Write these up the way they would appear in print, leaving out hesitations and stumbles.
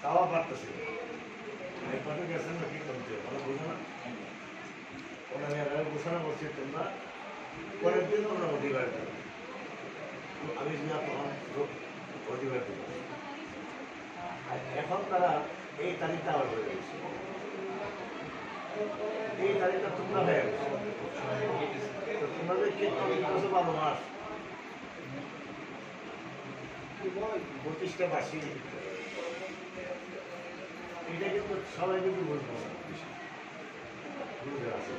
তাও পারতেছি একবারে গেছেন না কি করতে ভালো বুঝো না ওনারা এরা ঘোষণা করছে তোমরা পরের দিন তোমরা অধিকার দেবে আমি যা তখন অধিকার দেবো আর এখন তারা এই তারিখটা আবার হয়ে গেছে এই তারিখটা তোমরা হয়ে গেছে তোমাদের কীর্তন করছো 12 মাস 25টা বাসি এটা কিন্তু সবাই কিন্তু বুঝবো না বুঝে আছে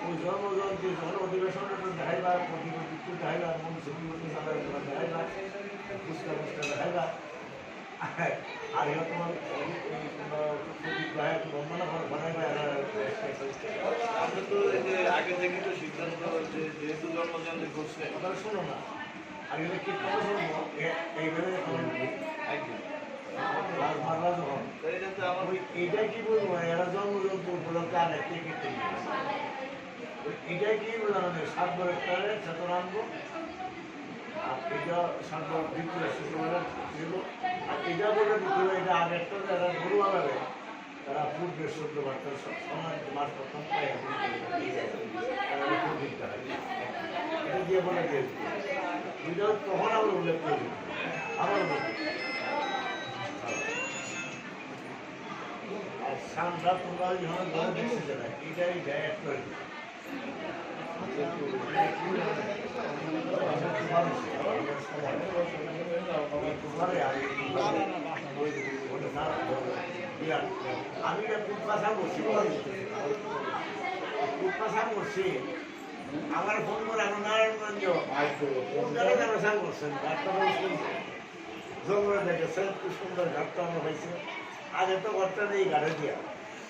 ওই জন্মজয়ন্তী যখন অধিবেশনটা দেখাইবা প্রতিনিধিত্ব দেখাইবা মন সুবিধি দেখাইবা ফুচকা ফুচকা দেখাইবা আর এবার তোমার বন্দনা বানাইবা আপনি তো এই যে আগে থেকে তো সিদ্ধান্ত যেহেতু জন্মজয়ন্তী করছে আপনারা শোনো না আর এটা কি করে শুনবো এইভাবে একদিন মারবা যখন এটা তো আমার এইটাই কি বলবো এরা জন্মজয়ন্তী উপলক্ষে আর একটি কেটে এটাই কি বোঝানো নেই 7 বার একটা চেতন আনবো আর এটা 7 বার দ্বিতীয় শুক্রবার ছিল আর এটা বলে দিতে হবে এটা আগেরটা যারা গরু আলাদা তারা পূর্বের শুক্রবারটা সমান মাস প্রথম পায় এটা দিয়ে বলে দিয়েছি এটা তখন আবার উল্লেখ করে দিই আবার বলি আর সামটা তোমরা যখন বলে দিচ্ছে না এটাই ডায়েট করে দিই আমি কুটপাশা করছি আমার ফোন করে এখন নারায়ণগঞ্জ সাং করছেন জঙ্গলে দেখেছেন খুব সুন্দর ঘাটটা আমার হয়েছে আগে তো ঘরটা নেই ঘাটে দিয়া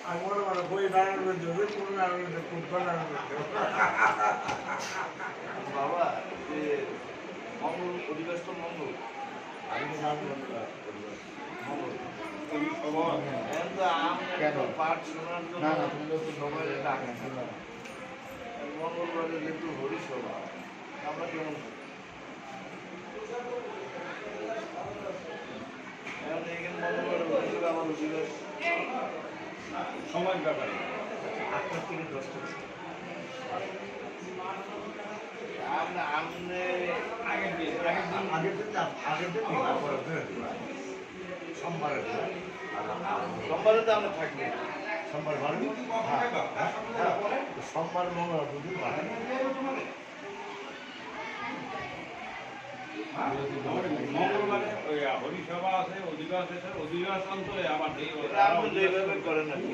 আমি মনে মনে বই নারায়ণগঞ্জ কোন নারায়ণগঞ্জ কুটপা নারায়ণগঞ্জ বাবা যে মঙ্গল অধিবেশ তো মঙ্গল আমি তো জানি মঙ্গল পাঠ শোনার জন্য সবাই ডাকে মঙ্গলবারে যেহেতু হরিসভা আমরা কেমন এখন এইখানে মঙ্গলবারে হরিসভা আমার অধিবেশ সময় ব্যাপারে 8টা থেকে 10টা আপনি আগের দিন আগের দিন সোমবারে সোমবারে তো আমরা থাকবো সোমবার ভালো সোমবার মঙ্গলবার দুদিন ভালো মঙ্গলবারে ওই হরিসভা আছে অধিবাস আছে অধিবাস অন্তরে আমার আপনি যেভাবে করেন আর কি